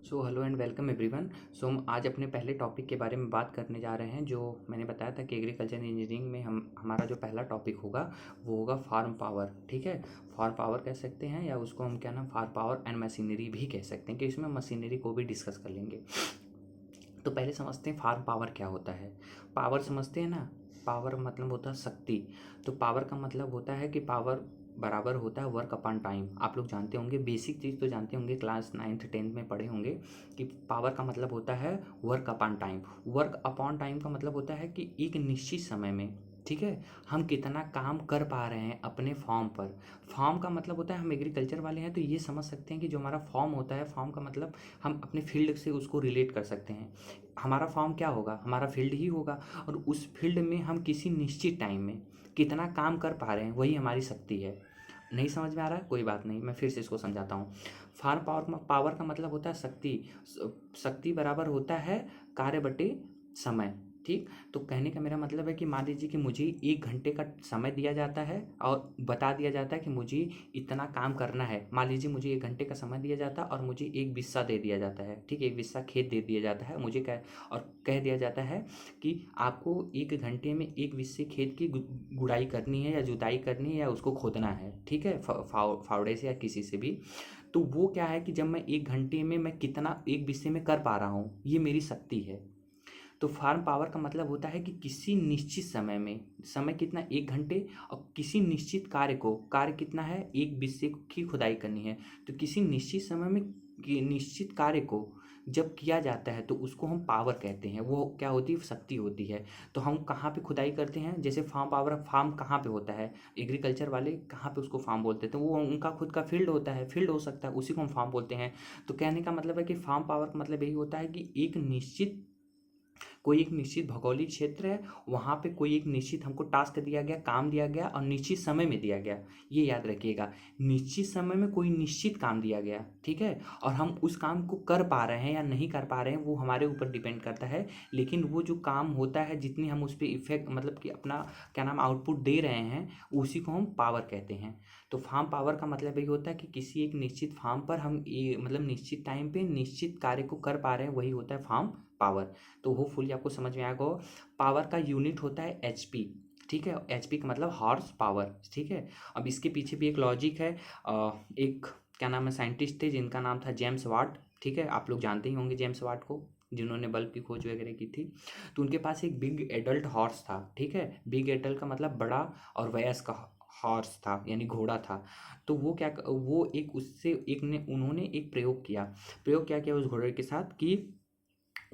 So hello and welcome everyone. So हम आज अपने पहले टॉपिक के बारे में बात करने जा रहे हैं। जो मैंने बताया था कि एग्रीकल्चर इंजीनियरिंग में हमारा जो पहला टॉपिक होगा वो होगा फार्म पावर। ठीक है, फार्म पावर कह सकते हैं या उसको हम क्या नाम फार्म पावर एंड मशीनरी भी कह सकते हैं कि इसमें मशीनरी को भी डिस्कस कर लेंगे। तो पहले समझते हैं फार्म पावर क्या होता है। पावर समझते हैं ना, पावर मतलब होता है शक्ति। तो पावर का मतलब होता है कि पावर बराबर होता है वर्क अपॉन टाइम। आप लोग जानते होंगे, बेसिक चीज़ तो जानते होंगे, क्लास 9th 10th में पढ़े होंगे कि पावर का मतलब होता है work upon time. Work upon time का मतलब होता है कि एक निश्चित समय में, ठीक है, हम कितना काम कर पा रहे हैं अपने फॉर्म पर। फॉर्म का मतलब होता है, हम एग्रीकल्चर वाले हैं तो ये समझ सकते हैं कि जो हमारा फॉर्म होता है, फॉर्म का मतलब हम अपने फील्ड से उसको रिलेट कर सकते हैं। हमारा फॉर्म क्या होगा, हमारा फील्ड ही होगा, और उस फील्ड में हम किसी निश्चित टाइम में कितना काम कर पा रहे हैं वही हमारी शक्ति है। नहीं समझ में आ रहा है, कोई बात नहीं, मैं फिर से इसको समझाता हूँ। फार्म पावर पावर का मतलब होता है शक्ति। शक्ति बराबर होता है कार्य बटे समय। ठीक, तो कहने का मेरा मतलब है कि मान लीजिए कि मुझे 1 घंटे का समय दिया जाता है और बता दिया जाता है कि मुझे इतना काम करना है। मान लीजिए मुझे 1 घंटे का समय दिया जाता है और मुझे एक बिस्सा दे दिया जाता है। ठीक, एक बिस्सा खेत दे दिया जाता है मुझे, कह दिया जाता है कि आपको 1 घंटे में एक बिस्से खेत की गुड़ाई करनी है या जुताई करनी है या उसको खोदना है। ठीक है, फावड़े से या किसी से भी। तो वो क्या है कि जब मैं 1 घंटे में मैं कितना एक बिस्से में कर पा रहा हूँ, ये मेरी शक्ति है। तो फार्म पावर का मतलब होता है कि किसी निश्चित समय में, समय कितना 1 घंटे, और किसी निश्चित कार्य को, कार्य कितना है, एक बिस्से की खुदाई करनी है। तो किसी निश्चित समय में निश्चित कार्य को जब किया जाता है तो उसको हम पावर कहते हैं। वो क्या होती है, शक्ति होती है। तो हम कहाँ पे खुदाई करते हैं, जैसे फार्म पावर, फार्म कहाँ पे होता है, एग्रीकल्चर वाले कहाँ पे उसको फार्म बोलते हैं, तो वो उनका खुद का फील्ड होता है, फील्ड हो सकता है, उसी को हम फार्म बोलते हैं। तो कहने का मतलब है कि फार्म पावर का मतलब यही होता है कि कोई एक निश्चित भौगोलिक क्षेत्र है, वहाँ पे कोई एक निश्चित हमको टास्क दिया गया, काम दिया गया और निश्चित समय में दिया गया। ये याद रखिएगा, निश्चित समय में कोई निश्चित काम दिया गया, ठीक है, और हम उस काम को कर पा रहे हैं या नहीं कर पा रहे हैं वो हमारे ऊपर डिपेंड करता है। लेकिन वो जो काम होता है, जितनी हम उस पर इफेक्ट मतलब कि अपना क्या नाम आउटपुट दे रहे हैं, उसी को हम पावर कहते हैं। तो फार्म पावर का मतलब यही होता है कि किसी एक निश्चित फार्म पर हम मतलब निश्चित टाइम पे निश्चित कार्य को कर पा रहे हैं, वही होता है फार्म पावर। तो होपफुली आपको समझ में आएगा। पावर का यूनिट होता है एचपी। ठीक है, एचपी का मतलब हॉर्स पावर। ठीक है, अब इसके पीछे भी एक लॉजिक है। एक क्या नाम है, साइंटिस्ट थे जिनका नाम था जेम्स वाट। ठीक है, आप लोग जानते ही होंगे जेम्स वाट को, जिन्होंने बल्ब की खोज वगैरह की थी। तो उनके पास एक बिग एडल्ट हॉर्स था। ठीक है, बिग एडल्ट का मतलब बड़ा और वयस्क हॉर्स था, यानी घोड़ा था। तो वो एक उससे एक ने उन्होंने एक प्रयोग क्या किया उस घोड़े के साथ कि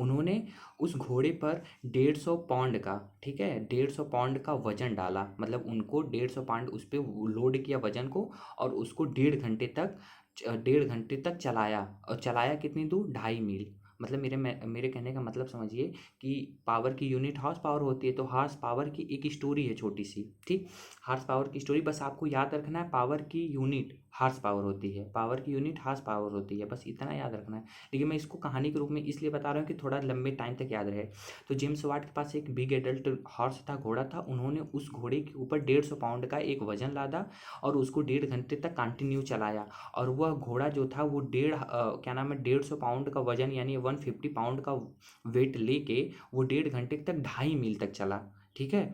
उन्होंने उस घोड़े पर 150 पाउंड का, ठीक है, 150 पाउंड का वजन डाला। मतलब उनको 150 पाउंड उस पर लोड किया वजन को, और उसको 1.5 घंटे तक चलाया। और चलाया कितनी दूर, 2.5 मील। मतलब मेरे कहने का मतलब समझिए कि पावर की यूनिट हॉर्स पावर होती है। तो हॉर्स पावर की एक स्टोरी है छोटी सी। ठीक, हॉर्स पावर की स्टोरी बस आपको याद रखना है, पावर की यूनिट हॉर्स पावर होती है, पावर की यूनिट हॉर्स पावर होती है, बस इतना याद रखना है। लेकिन मैं इसको कहानी के रूप में इसलिए बता रहा हूँ कि थोड़ा लंबे टाइम तक याद रहे। तो जेम्स वाट के पास एक बिग एडल्ट हॉर्स था, घोड़ा था। उन्होंने उस घोड़े के ऊपर 150 पाउंड का एक वजन लादा और उसको 1.5 घंटे तक कंटिन्यू चलाया। और वह घोड़ा जो था वो क्या नाम है, 150 पाउंड का वजन यानी 150 पाउंड का वेट लेके वो 1.5 घंटे तक 2.5 मील तक चला। ठीक है,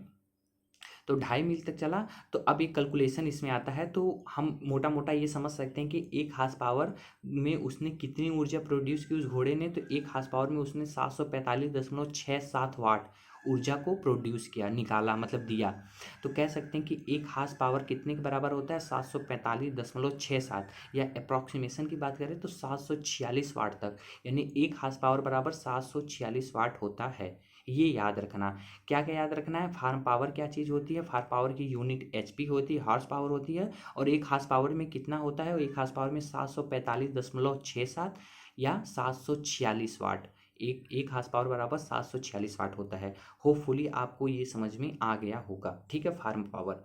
तो 2.5 मील तक चला। तो अब एक कैलकुलेशन इसमें आता है, तो हम मोटा मोटा ये समझ सकते हैं कि एक हार्स पावर में उसने कितनी ऊर्जा प्रोड्यूस की उस घोड़े ने। तो एक हार्स पावर में उसने 745.67 वाट ऊर्जा को प्रोड्यूस किया, निकाला, मतलब दिया। तो कह सकते हैं कि एक हार्स पावर कितने के बराबर होता है, 745.67, या अप्रॉक्सीमेशन की बात करें तो 746 वाट तक, यानी एक हार्स पावर बराबर 746 वाट होता है। ये याद रखना। क्या क्या याद रखना है, फार्म पावर क्या चीज़ होती है, फार्म पावर की यूनिट एचपी होती है, हॉर्स पावर होती है। और एक हॉर्स पावर में कितना होता है, एक हॉर्स पावर में 745.67 या 746 वाट। एक हॉर्स पावर बराबर 746 वाट होता है। होपफुली आपको ये समझ में आ गया होगा। ठीक है, फार्म पावर।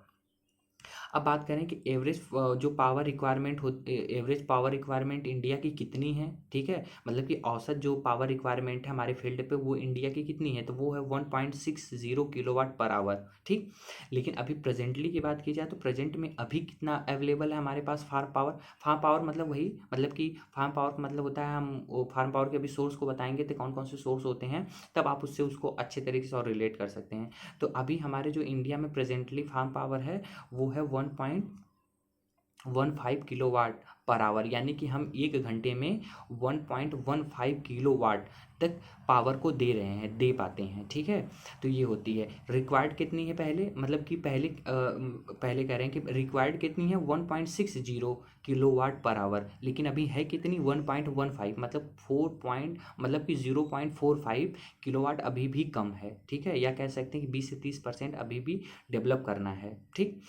अब बात करें कि एवरेज जो पावर रिक्वायरमेंट हो, एवरेज पावर रिक्वायरमेंट इंडिया की कितनी है, ठीक है, मतलब कि औसत जो पावर रिक्वायरमेंट है हमारे फील्ड पे वो इंडिया की कितनी है, तो वो है 1.60 किलोवाट पर आवर, ठीक। लेकिन अभी प्रेजेंटली की बात की जाए तो प्रेजेंट में अभी कितना अवेलेबल है हमारे पास फार्म पावर। फार्म पावर मतलब वही, मतलब कि फार्म पावर का मतलब होता है, हम वो फार्म पावर के अभी सोर्स को बताएंगे तो कौन कौन से सोर्स होते हैं, तब आप उससे उसको अच्छे तरीके से और रिलेट कर सकते हैं। तो अभी हमारे जो इंडिया में प्रेजेंटली फार्म पावर है वो है 1.15 किलोवाट पर आवर, यानी कि हम 1 घंटे में 1.15 किलोवाट तक पावर को दे रहे हैं, दे पाते हैं, ठीक है। तो ये होती है रिक्वायर्ड कितनी है पहले, मतलब कि पहले कह रहे हैं कि रिक्वायर्ड कितनी है 1.60 किलोवाट पर आवर, लेकिन अभी है कितनी 1.15, मतलब 0.45 किलोवाट अभी भी कम है, ठीक है, या कह सकते हैं कि 20 से 30% अभी भी डेवलप करना है, ठीक।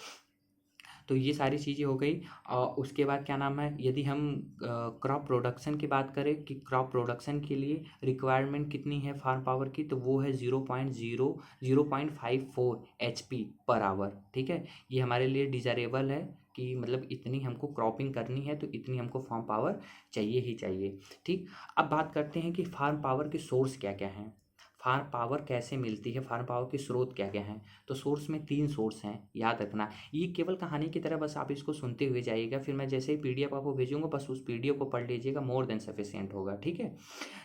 तो ये सारी चीज़ें हो गई। और उसके बाद क्या नाम है, यदि हम क्रॉप प्रोडक्शन की बात करें कि क्रॉप प्रोडक्शन के लिए रिक्वायरमेंट कितनी है फार्म पावर की, तो वो है 0.54 HP पर आवर, ठीक है। ये हमारे लिए डिज़ायरेबल है कि मतलब इतनी हमको क्रॉपिंग करनी है तो इतनी हमको फार्म पावर चाहिए ही चाहिए, ठीक। अब बात करते हैं कि फार्म पावर के सोर्स क्या क्या हैं, फार्म पावर कैसे मिलती है, फार्म पावर के स्रोत क्या क्या हैं। तो सोर्स में 3 सोर्स हैं, याद रखना। ये केवल कहानी की तरह बस आप इसको सुनते हुए जाइएगा, फिर मैं जैसे ही पीडीएफ आपको भेजूंगा बस उस पीडीएफ को पढ़ लीजिएगा, मोर देन सफिशिएंट होगा, ठीक है।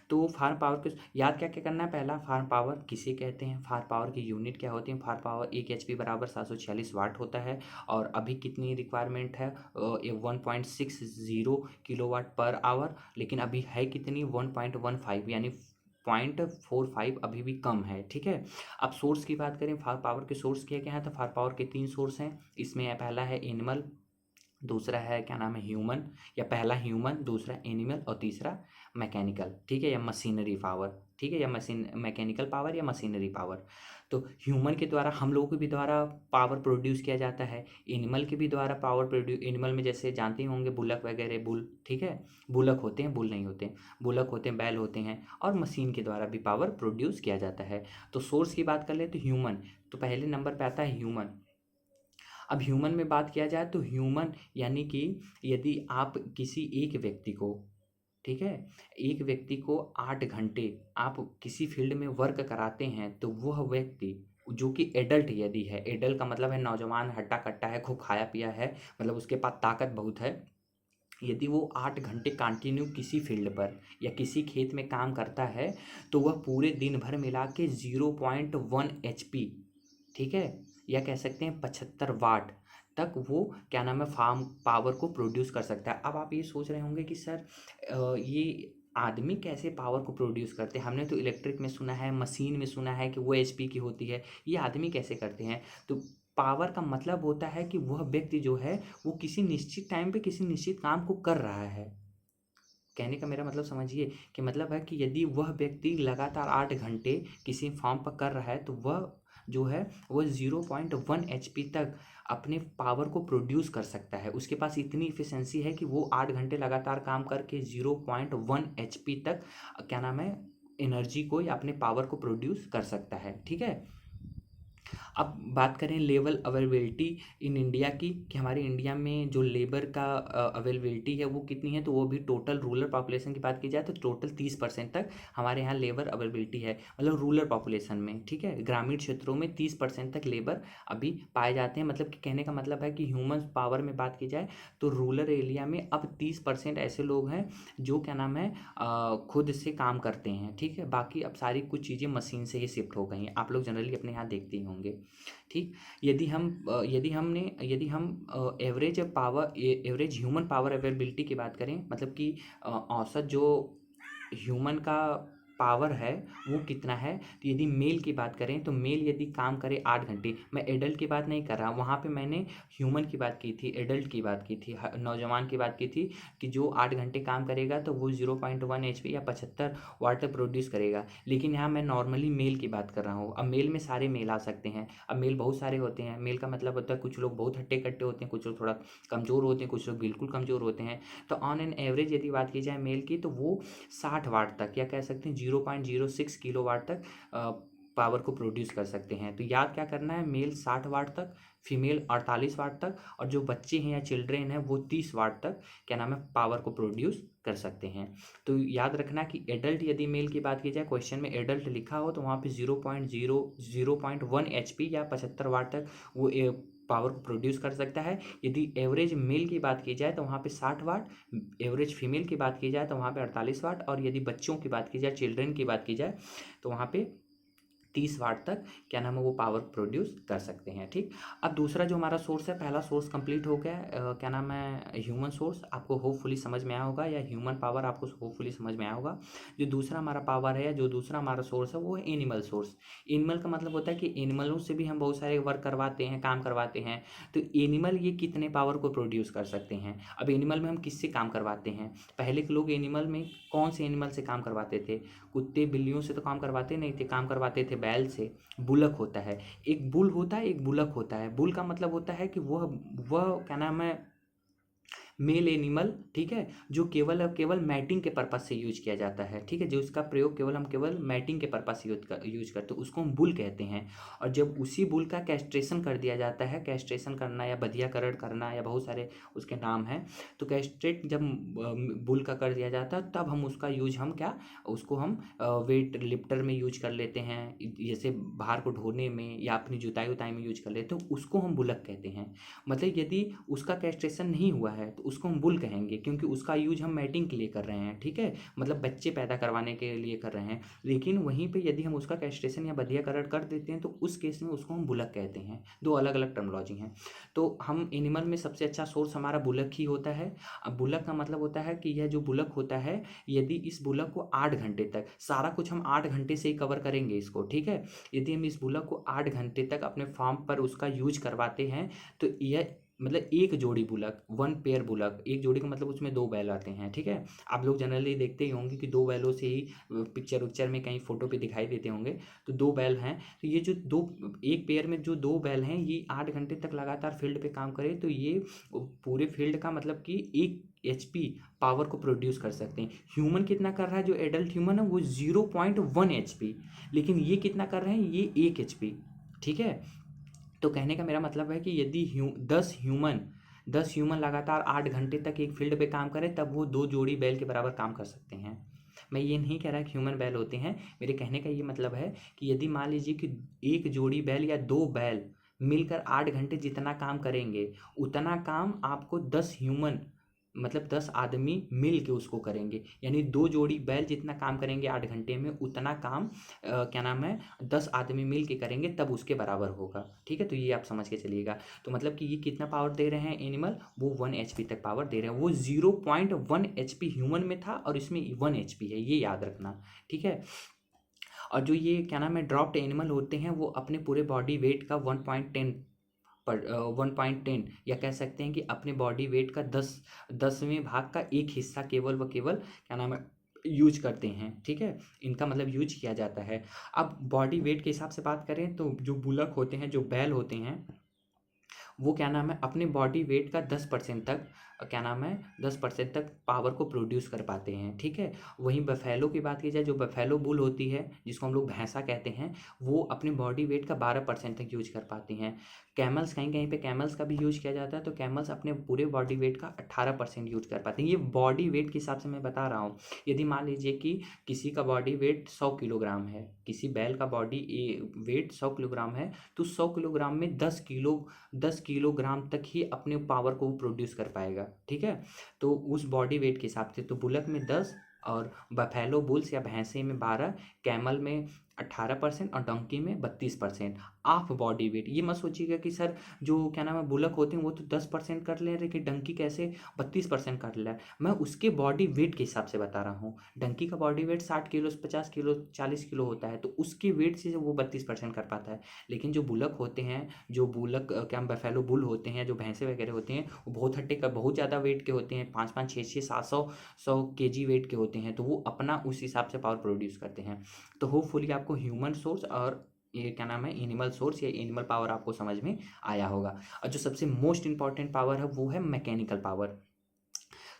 तो फार्म पावर के याद क्या क्या करना है, पहला फार्म पावर किसे कहते हैं, फार्म पावर की यूनिट क्या होती है। फार्म पावर 1 HP बराबर 746 वाट होता है, और अभी कितनी रिक्वायरमेंट है 1.60 किलोवाट पर आवर, लेकिन अभी है कितनी 1.15, यानी 0.45 अभी भी कम है, ठीक है। अब सोर्स की बात करें, फार पावर के सोर्स क्या क्या है, तो फार पावर के 3 सोर्स हैं। इसमें पहला है एनिमल, दूसरा है क्या नाम है ह्यूमन, या पहला ह्यूमन, दूसरा एनिमल, और तीसरा मैकेनिकल, ठीक है, या मशीनरी पावर, ठीक है, या मैकेनिकल पावर या मशीनरी पावर। तो ह्यूमन के द्वारा हम लोगों के भी द्वारा पावर प्रोड्यूस किया जाता है, एनिमल के भी द्वारा पावर प्रोड्यूस, एनिमल में जैसे जानते ही होंगे बुलक वगैरह, बुल, ठीक है, बुलक होते हैं, बुल नहीं होते, बुलक होते हैं, बैल होते हैं, और मशीन के द्वारा भी पावर प्रोड्यूस किया जाता है। तो सोर्स की बात कर ले तो ह्यूमन, तो पहले नंबर पे आता है ह्यूमन। अब ह्यूमन में बात किया जाए तो ह्यूमन यानी कि यदि आप किसी एक व्यक्ति को, ठीक है, एक व्यक्ति को 8 घंटे आप किसी फील्ड में वर्क कराते हैं, तो वह व्यक्ति जो कि एडल्ट यदि है, एडल्ट का मतलब है नौजवान, हट्टा कट्टा है, खूब खाया पिया है, मतलब उसके पास ताकत बहुत है, यदि वो 8 घंटे कंटिन्यू किसी फील्ड पर या किसी खेत में काम करता है, तो वह पूरे दिन भर मिला के 0.1 HP, ठीक है, या कह सकते हैं 75 वाट तक वो क्या नाम है फार्म पावर को प्रोड्यूस कर सकता है। अब आप ये सोच रहे होंगे कि सर ये आदमी कैसे पावर को प्रोड्यूस करते हैं, हमने तो इलेक्ट्रिक में सुना है, मशीन में सुना है कि वो HP की होती है, ये आदमी कैसे करते हैं। तो पावर का मतलब होता है कि वह व्यक्ति जो है वो किसी निश्चित टाइम पे किसी निश्चित काम को कर रहा है। कहने का मेरा मतलब समझिए कि मतलब है कि यदि वह व्यक्ति लगातार 8 घंटे किसी फॉर्म पर कर रहा है, तो वह जो है वह 0.1 HP तक अपने पावर को प्रोड्यूस कर सकता है। उसके पास इतनी इफिशियंसी है कि वो 8 घंटे लगातार काम करके 0.1 HP तक क्या नाम है एनर्जी को या अपने पावर को प्रोड्यूस कर सकता है, ठीक है। अब बात करें लेबर अवेलेबिलिटी इन इंडिया की, कि हमारे इंडिया में जो लेबर का अवेलेबिलिटी है वो कितनी है, तो वो भी टोटल रूरल पॉपुलेशन की बात की जाए तो टोटल 30% तक हमारे यहाँ लेबर अवेलेबिलिटी है, मतलब रूरल पॉपुलेशन में, ठीक है। ग्रामीण क्षेत्रों में 30% तक लेबर अभी पाए जाते हैं, मतलब कि कहने का मतलब है कि ह्यूमन पावर में बात की जाए तो रूरल एरिया में अब 30% ऐसे लोग हैं जो क्या नाम है खुद से काम करते हैं, ठीक है। बाकी अब सारी कुछ चीज़ें मशीन से ही शिफ्ट हो गई हैं, आप लोग जनरली अपने यहाँ देखते ही होंगे, ठीक। यदि हम एवरेज ह्यूमन पावर अवेलेबिलिटी की बात करें, मतलब कि औसत जो ह्यूमन का पावर है वो कितना है, तो यदि मेल की बात करें तो मेल यदि काम करे 8 घंटे, मैं एडल्ट की बात नहीं कर रहा, वहाँ पे मैंने ह्यूमन की बात की थी, एडल्ट की बात की थी, नौजवान की बात की थी, कि जो 8 घंटे काम करेगा तो वो 0.1 HP या 75 वाट तक प्रोड्यूस करेगा। लेकिन यहाँ मैं नॉर्मली मेल की बात कर रहा हूँ। अब मेल में सारे मेल आ सकते हैं, अब मेल बहुत सारे होते हैं, मेल का मतलब होता है कुछ लोग बहुत हट्टे कट्टे होते हैं, कुछ लोग थोड़ा कमज़ोर होते हैं, कुछ लोग बिल्कुल कमज़ोर होते हैं। तो ऑन एन एवरेज यदि बात की जाए मेल की, तो वो 60 वाट तक या कह सकते हैं 0.06 किलो वाट तक पावर को प्रोड्यूस कर सकते हैं। तो याद क्या करना है, मेल 60 वाट तक, फीमेल 48 वाट तक, और जो बच्चे हैं या चिल्ड्रेन हैं वो 30 वाट तक क्या नाम है पावर को प्रोड्यूस कर सकते हैं। तो याद रखना कि एडल्ट यदि मेल की बात की जाए, क्वेश्चन में एडल्ट लिखा हो तो वहाँ पे 0.1 HP या 75 वाट तक वो पावर को प्रोड्यूस कर सकता है। यदि एवरेज मेल की बात की जाए तो वहाँ पे 60 वाट, एवरेज फीमेल की बात की जाए तो वहाँ पे 48 वाट, और यदि बच्चों की बात की जाए, चिल्ड्रन की बात की जाए, तो वहाँ पे 30 वाट तक क्या नाम है वो पावर प्रोड्यूस कर सकते हैं। ठीक, अब दूसरा जो हमारा सोर्स है, पहला सोर्स कंप्लीट हो गया क्या नाम है ह्यूमन सोर्स, आपको होपफुली समझ में आया होगा, या ह्यूमन पावर आपको होपफुली समझ में आया होगा। जो दूसरा हमारा पावर है, जो दूसरा हमारा सोर्स है वो है एनिमल सोर्स। एनिमल का मतलब होता है कि एनिमलों से भी हम बहुत सारे वर्क करवाते हैं, काम करवाते हैं। तो एनिमल ये कितने पावर को प्रोड्यूस कर सकते हैं। अब एनिमल में हम किससे काम करवाते हैं, पहले के लोग एनिमल में कौन से एनिमल से काम करवाते थे, कुत्ते बिल्लियों से तो काम करवाते नहीं थे, काम करवाते थे बैल से। बुलक होता है, एक बुल होता है, एक बुलक होता है। बुल का मतलब होता है कि वह क्या नाम है मेल एनिमल, ठीक है, जो केवल और केवल मैटिंग के पर्पज से यूज किया जाता है। ठीक है, जो उसका प्रयोग केवल मैटिंग के पर्पज से यूज करते हैं, उसको हम बुल कहते हैं। और जब उसी बुल का कैस्ट्रेशन कर दिया जाता है, कैस्ट्रेशन करना या बधियाकरण करना या बहुत सारे उसके नाम हैं, तो कैस्ट्रेट जब बुल का कर दिया जाता है तब हम उसका यूज हम क्या उसको हम वेट लिफ्टर में यूज कर लेते हैं, जैसे भार को ढोने में या अपनी जुताई उताई में यूज कर लेते हैं, तो उसको हम बुलक कहते हैं। मतलब यदि उसका कैस्ट्रेशन नहीं हुआ है तो उसको हम बुल कहेंगे, क्योंकि उसका यूज हम मैटिंग के लिए कर रहे हैं। ठीक है, मतलब बच्चे पैदा करवाने के लिए कर रहे हैं। लेकिन वहीं पे यदि हम उसका कैस्ट्रेशन या बधियाकरण कर देते हैं तो उस केस में उसको हम बुलक कहते हैं। दो अलग अलग टर्मोलॉजी हैं। तो हम एनिमल में सबसे अच्छा सोर्स हमारा बुलक ही होता है। अब बुलक का मतलब होता है कि यह जो बुलक होता है, यदि इस बुलक को 8 घंटे तक, सारा कुछ हम 8 घंटे से ही कवर करेंगे इसको, ठीक है, यदि हम इस बुलक को 8 घंटे तक अपने फार्म पर उसका यूज करवाते हैं, तो यह मतलब एक जोड़ी बुलक, वन पेयर बुलक, एक जोड़ी का मतलब उसमें 2 बैल आते हैं। ठीक है, आप लोग जनरली देखते ही होंगे कि 2 बैलों से ही पिक्चर उक्चर में कहीं फोटो पे दिखाई देते होंगे। तो 2 बैल हैं, तो ये जो दो, एक पेयर में जो 2 बैल हैं, ये 8 घंटे तक लगातार फील्ड पे काम करे तो ये पूरे फील्ड का मतलब कि 1 HP पावर को प्रोड्यूस कर सकते हैं। ह्यूमन कितना कर रहा है, जो एडल्ट ह्यूमन है वो 0.1 HP, लेकिन ये कितना कर रहे हैं, ये 1 HP। ठीक है, तो कहने का मेरा मतलब है कि यदि 10 ह्यूमन लगातार 8 घंटे तक एक फील्ड पे काम करें, तब वो 2 जोड़ी बैल के बराबर काम कर सकते हैं। मैं ये नहीं कह रहा कि ह्यूमन बैल होते हैं, मेरे कहने का ये मतलब है कि यदि मान लीजिए कि एक जोड़ी बैल या 2 बैल मिलकर 8 घंटे जितना काम करेंगे, उतना काम आपको 10 ह्यूमन मतलब 10 आदमी मिल के उसको करेंगे। यानी 2 जोड़ी बैल जितना काम करेंगे 8 घंटे में, उतना काम क्या नाम है 10 आदमी मिल के करेंगे, तब उसके बराबर होगा। ठीक है, तो ये आप समझ के चलिएगा। तो मतलब कि ये कितना पावर दे रहे हैं एनिमल, वो 1 HP तक पावर दे रहे हैं। वो 0.1 HP ह्यूमन में था और इसमें 1 HP है, ये याद रखना। ठीक है, और जो ये क्या नाम है ड्रॉप्ड एनिमल होते हैं, वो अपने पूरे बॉडी वेट का 1.10 या कह सकते हैं कि अपने बॉडी वेट का 10वें भाग का एक हिस्सा केवल व केवल क्या नाम है यूज करते हैं। ठीक है, इनका मतलब यूज किया जाता है। अब बॉडी वेट के हिसाब से बात करें तो जो बुलक होते हैं, जो बैल होते हैं, वो क्या नाम है अपने बॉडी वेट का 10% तक क्या नाम है 10% तक पावर को प्रोड्यूस कर पाते हैं। ठीक है, वहीं बफेलो की बात की जाए, जो बफेलो बुल होती है जिसको हम लोग भैंसा कहते हैं, वो अपने बॉडी वेट का 12% तक यूज कर पाती हैं। कैमल्स, कहीं कहीं पे कैमल्स का भी यूज किया जाता है, तो कैमल्स अपने पूरे बॉडी वेट का 18% यूज कर पाते हैं। ये बॉडी वेट के हिसाब से मैं बता रहा हूँ। यदि मान लीजिए कि किसी का बॉडी वेट 100 किलोग्राम है, किसी बैल का बॉडी वेट 100 किलोग्राम है, तो 100 किलोग्राम में 10 किलोग्राम तक ही अपने पावर को प्रोड्यूस कर पाएगा। ठीक है, तो उस बॉडी वेट के हिसाब से तो बुलक में 10 और बफेलो बुल्स या भैंसे में 12, कैमल में 18% और डंकी में 32% ऑफ बॉडी वेट। ये मत सोचिएगा कि सर जो क्या नाम है बुलक होते हैं वो तो 10% कर ले रहे कि डंकी कैसे 32% कर ले रहा है। मैं उसके बॉडी वेट के हिसाब से बता रहा हूँ। डंकी का body weight 60 kilo 50 kilo 40 kilo होता है, तो उसके वेट से वो 32% कर पाता है। लेकिन जो बुलक होते हैं, जो बुलक क्या बफेलो बुल होते हैं, जो भैंसे वगैरह होते हैं, वो बहुत हट्टे का बहुत ज़्यादा वेट के होते हैं, 5-5 6-6 700 kg वेट के होते हैं, तो वो अपना उस हिसाब से पावर प्रोड्यूस करते हैं। तो होपफुली आपको ह्यूमन सोर्स और ये क्या नाम है एनिमल सोर्स या एनिमल पावर आपको समझ में आया होगा। और जो सबसे मोस्ट इंपॉर्टेंट पावर है वो है मैकेनिकल पावर।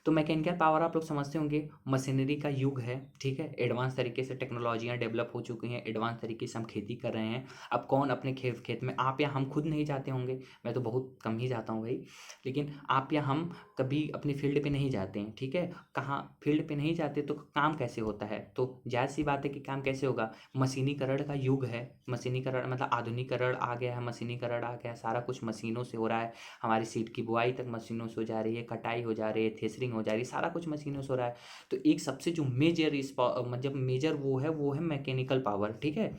तो मैकेनिकल पावर आप लोग समझते होंगे मशीनरी का युग है, ठीक है। एडवांस तरीके से टेक्नोलॉजियाँ डेवलप हो चुकी हैं, एडवांस तरीके से हम खेती कर रहे हैं। अब कौन अपने खेत में, आप या हम खुद नहीं जाते होंगे, मैं तो बहुत कम ही जाता हूँ भाई, लेकिन आप या हम कभी अपनी फील्ड पे नहीं जाते हैं, ठीक है। कहाँ फील्ड पे नहीं जाते तो काम कैसे होता है? तो जायज़ सी बात है कि काम कैसे होगा, मशीनीकरण का युग है। मशीनीकरण मतलब आधुनिकीकरण आ गया है, मशीनीकरण आ गया है, सारा कुछ मशीनों से हो रहा है। हमारी सीड की बुआई तक मशीनों से हो जा रही है, कटाई हो जा रही है, थ्रेशरिंग हो जा रही है, सारा कुछ मशीनों से हो रहा है। तो एक सबसे जो मेजर मतलब मेजर वो है मैकेनिकल पावर, ठीक है।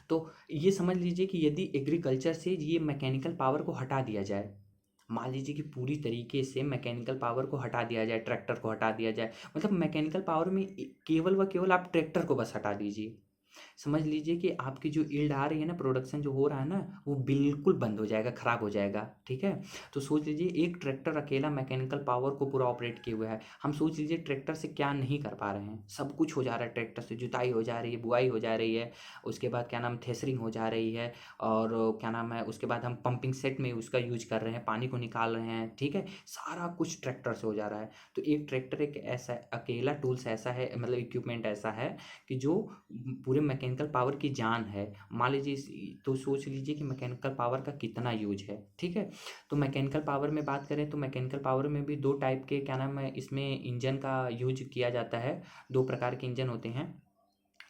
तो ये समझ लीजिए कि यदि एग्रीकल्चर से ये मैकेनिकल पावर को हटा दिया जाए, मान लीजिए कि पूरी तरीके से मैकेनिकल पावर को हटा दिया जाए, ट्रैक्टर को हटा दिया जाए, मतलब मैकेनिकल पावर में केवल व केवल आप ट्रैक्टर को बस हटा दीजिए, समझ लीजिए कि आपकी जो यील्ड आ रही है ना, प्रोडक्शन जो हो रहा है ना, वो बिल्कुल बंद हो जाएगा, खराब हो जाएगा, ठीक है। तो सोच लीजिए एक ट्रैक्टर अकेला मैकेनिकल पावर को पूरा ऑपरेट किए हुए है। हम सोच लीजिए ट्रैक्टर से क्या नहीं कर पा रहे हैं, सब कुछ हो जा रहा है ट्रैक्टर से, जुताई हो जा रही है, बुआई हो जा रही है, उसके बाद क्या नाम थ्रेशरिंग हो जा रही है, और क्या नाम है उसके बाद हम पंपिंग सेट में उसका यूज कर रहे हैं, पानी को निकाल रहे हैं, ठीक है। सारा कुछ ट्रैक्टर से हो जा रहा है। तो एक ट्रैक्टर एक ऐसा अकेला टूल्स ऐसा है, मतलब इक्विपमेंट ऐसा है कि जो पूरे मैकेनिकल पावर की जान है। मान लीजिए तो सोच लीजिए कि मैकेनिकल पावर का कितना यूज है, ठीक है। तो मैकेनिकल पावर में बात करें तो मैकेनिकल पावर में भी दो टाइप के क्या नाम है इसमें इंजन का यूज किया जाता है। दो प्रकार के इंजन होते हैं,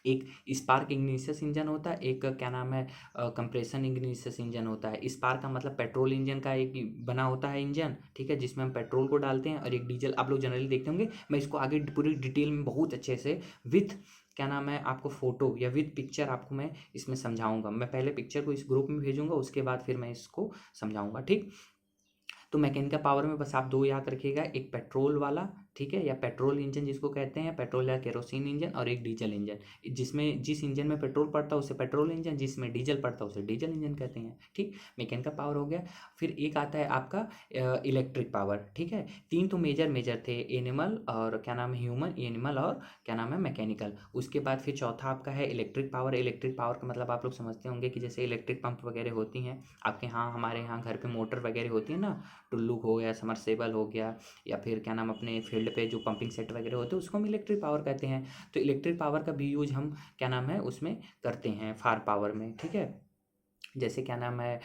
एक स्पार्क इग्निशस इंजन होता है, एक क्या नाम है कंप्रेशन इग्निशस इंजन होता है। स्पार्क का मतलब पेट्रोल इंजन का एक बना होता है इंजन, ठीक है, जिसमें हम पेट्रोल को डालते हैं, और एक डीजल आप लोग जनरली देखते होंगे। मैं इसको आगे पूरी डिटेल में बहुत अच्छे से विथ क्या नाम है आपको फोटो या विथ पिक्चर आपको मैं इसमें समझाऊंगा। मैं पहले पिक्चर को इस ग्रुप में भेजूंगा, उसके बाद फिर मैं इसको समझाऊंगा, ठीक। तो मैकेनिकल पावर में बस आप दो याद रखिएगा, एक पेट्रोल वाला, ठीक है, या पेट्रोल इंजन जिसको कहते हैं, पेट्रोल या केरोसिन इंजन, और एक डीजल इंजन। जिसमें जिस इंजन में पेट्रोल पड़ता है उसे पेट्रोल इंजन, जिसमें डीजल पड़ता है उसे डीजल इंजन कहते हैं, ठीक। मैकेनिकल पावर हो गया। फिर एक आता है आपका इलेक्ट्रिक पावर, ठीक है। तीन तो मेजर मेजर थे, एनिमल और क्या नाम है ह्यूमन, एनिमल और क्या नाम है मैकेनिकल। उसके बाद फिर चौथा आपका है इलेक्ट्रिक पावर। इलेक्ट्रिक पावर का मतलब आप लोग समझते होंगे कि जैसे इलेक्ट्रिक पंप वगैरह होती हैं आपके यहाँ, हमारे यहाँ घर पे मोटर वगैरह होती है ना, टुल्लू हो गया, समरसेबल हो गया, या फिर क्या नाम अपने फील्ड पे जो पंपिंग सेट वगैरह होते हैं उसको हम इलेक्ट्रिक पावर कहते हैं। तो इलेक्ट्रिक पावर का भी यूज हम क्या नाम है उसमें करते हैं फार पावर में, ठीक है। जैसे क्या नाम है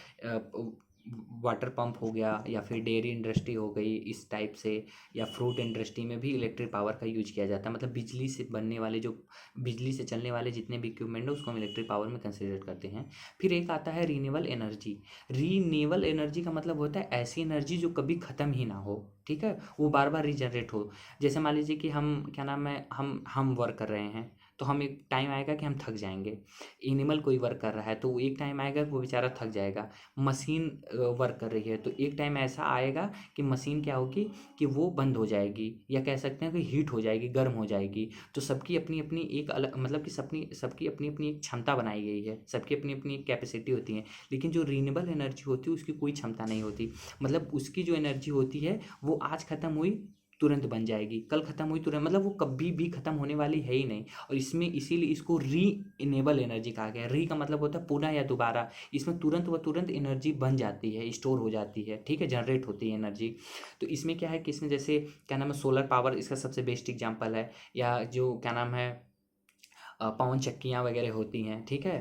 वाटर पंप हो गया, या फिर डेयरी इंडस्ट्री हो गई इस टाइप से, या फ्रूट इंडस्ट्री में भी इलेक्ट्रिक पावर का यूज किया जाता है। मतलब बिजली से बनने वाले जो बिजली से चलने वाले जितने भी इक्विपमेंट है उसको हम इलेक्ट्रिक पावर में कंसिडर करते हैं। फिर एक आता है रीन्यूएबल एनर्जी। रीन्यूएबल एनर्जी का मतलब होता है ऐसी एनर्जी जो कभी ख़त्म ही ना हो, ठीक है, वो बार बार रीजनरेट हो। जैसे मान लीजिए कि हम क्या नाम है हम वर्क कर रहे हैं, तो हम एक टाइम आएगा कि हम थक जाएंगे। एनिमल कोई वर्क कर रहा है तो एक टाइम आएगा कि वो बेचारा थक जाएगा। मशीन वर्क कर रही है तो एक टाइम ऐसा आएगा कि मशीन क्या होगी कि वो बंद हो जाएगी, या कह सकते हैं कि हीट हो जाएगी, गर्म हो जाएगी। तो सबकी अपनी अपनी एक अलग मतलब कि सबकी अपनी अपनी एक क्षमता बनाई गई है, सबकी अपनी अपनी एक कैपेसिटी होती है। लेकिन जो रीनेबल एनर्जी होती है उसकी कोई क्षमता नहीं होती। मतलब उसकी जो एनर्जी होती है वो आज ख़त्म हुई तुरंत बन जाएगी, कल ख़त्म हुई तुरंत, मतलब वो कभी भी ख़त्म होने वाली है ही नहीं। और इसमें इसीलिए इसको री इनेबल एनर्जी कहा गया है। री का मतलब होता है पुनः या दोबारा। इसमें तुरंत व तुरंत एनर्जी बन जाती है, स्टोर हो जाती है, ठीक है, जनरेट होती है एनर्जी। तो इसमें क्या है कि इसमें जैसे क्या नाम है सोलर पावर इसका सबसे बेस्ट एग्जांपल है, या जो क्या नाम है पवन चक्कियाँ वगैरह होती हैं, ठीक है।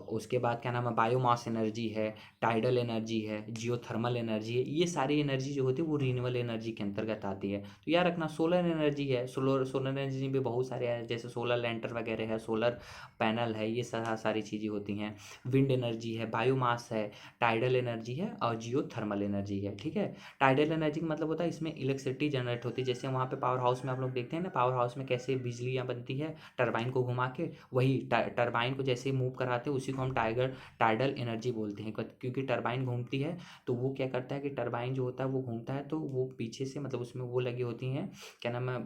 उसके बाद क्या नाम है बायोमास एनर्जी है, टाइडल एनर्जी है, जियोथर्मल एनर्जी है। ये सारी एनर्जी जो होती है वो रीन्यूएबल एनर्जी के अंतर्गत आती है। तो याद रखना सोलर एनर्जी है, सोलर एनर्जी भी बहुत सारे हैं, जैसे सोलर लैंटर वगैरह है, सोलर पैनल है, ये सारी चीज़ें होती हैं। विंड एनर्जी है, बायोमास है, टाइडल एनर्जी है, और जियोथर्मल एनर्जी है, ठीक है। टाइडल एनर्जी का मतलब होता है इसमें इलेक्ट्रिसिटी जनरेट होती है। जैसे वहाँ पे पावर हाउस में आप लोग देखते हैं ना, पावर हाउस में कैसे बिजलियाँ बनती है, टरबाइन को घुमा के, वही टरबाइन को जैसे मूव कराते हैं उसी को हम टाइडल एनर्जी बोलते हैं। क्योंकि टरबाइन घूमती है तो वो क्या करता है कि टरबाइन जो होता है वो घूमता है तो वो पीछे से मतलब उसमें वो लगी होती हैं क्या नाम है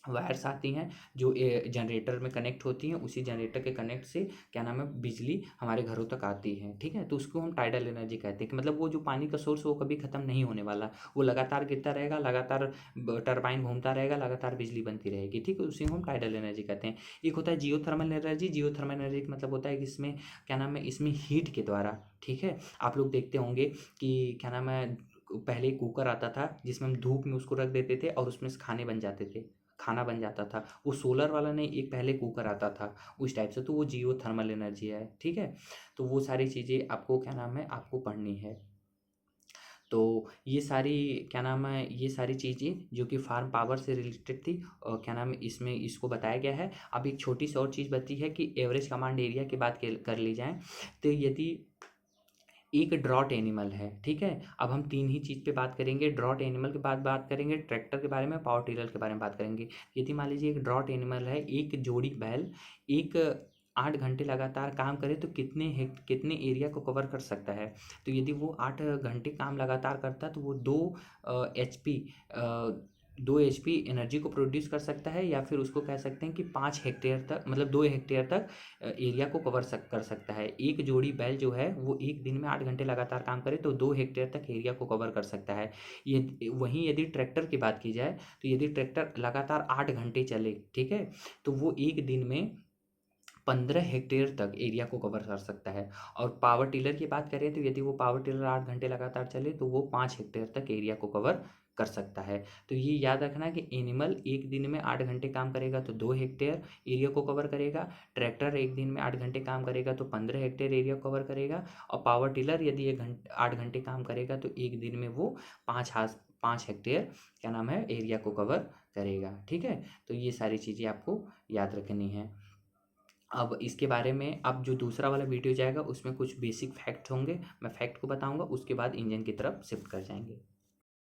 वायर्स आती हैं जो जनरेटर में कनेक्ट होती हैं। उसी जनरेटर के कनेक्ट से क्या नाम है बिजली हमारे घरों तक आती है, ठीक है। तो उसको हम टाइडल एनर्जी कहते हैं कि मतलब वो जो पानी का सोर्स वो कभी ख़त्म नहीं होने वाला, वो लगातार गिरता रहेगा, लगातार टरबाइन घूमता रहेगा, लगातार बिजली बनती रहेगी, ठीक है, उसी को हम टाइडल एनर्जी कहते हैं। एक होता है जियोथर्मल एनर्जी। जियोथर्मल एनर्जी का मतलब होता है कि इसमें क्या नाम है इसमें हीट के द्वारा, ठीक है, आप लोग देखते होंगे कि क्या नाम है पहले कुकर आता था जिसमें हम धूप में उसको रख देते थे और उसमें से खाने बन जाते थे, खाना बन जाता था। वो सोलर वाला नहीं, एक पहले कुकर आता था उस टाइप से, तो वो जियो थर्मल एनर्जी है, ठीक है। तो वो सारी चीज़ें आपको क्या नाम है, आपको पढ़नी है। तो ये सारी क्या नाम है, ये सारी चीज़ें जो कि फार्म पावर से रिलेटेड थी, और क्या नाम है, इसमें इसको बताया गया है। अब एक छोटी सी और चीज़ बची है कि एवरेज कमांड एरिया की बात कर ली जाए, तो यदि एक ड्रॉट एनिमल है, ठीक है। अब हम तीन ही चीज़ पे बात करेंगे, ड्रॉट एनिमल के बाद बात करेंगे, ट्रैक्टर के बारे में, पावर टिलर के बारे में बात करेंगे। यदि मान लीजिए एक ड्रॉट एनिमल है, एक जोड़ी बैल एक 8 घंटे लगातार काम करे तो कितने एरिया को कवर कर सकता है। तो यदि वो 8 घंटे काम लगातार करता है तो वो 2 HP एनर्जी को प्रोड्यूस कर सकता है, या फिर उसको कह सकते हैं कि 5 हेक्टेयर तक, मतलब 2 हेक्टेयर तक एरिया को कर सकता है। एक जोड़ी बैल जो है वो एक दिन में 8 घंटे लगातार काम करे तो 2 हेक्टेयर तक एरिया को कवर कर सकता है। ये वहीं यदि ट्रैक्टर की बात की जाए, तो यदि ट्रैक्टर लगातार 8 घंटे चले, ठीक है, तो वो एक दिन में 15 हेक्टेयर तक एरिया को कवर कर सकता है। और पावर टिलर की बात करें तो यदि वो पावर टिलर 8 घंटे लगातार चले तो वो 5 हेक्टेयर तक एरिया को कवर कर सकता है। तो ये याद रखना कि एनिमल एक दिन में 8 घंटे काम करेगा तो 2 हेक्टेयर एरिया को कवर करेगा, ट्रैक्टर एक दिन में 8 घंटे काम करेगा तो 15 हेक्टेयर एरिया कवर करेगा, और पावर टिलर यदि 8 घंटे काम करेगा तो एक दिन में वो 5 हेक्टेयर क्या नाम है, एरिया को कवर करेगा, ठीक है। तो ये सारी चीज़ें आपको याद रखनी है। अब इसके बारे में अब जो दूसरा वाला वीडियो जाएगा उसमें कुछ बेसिक फैक्ट होंगे, मैं फैक्ट को बताऊंगा, उसके बाद इंजन की तरफ शिफ्ट कर जाएंगे।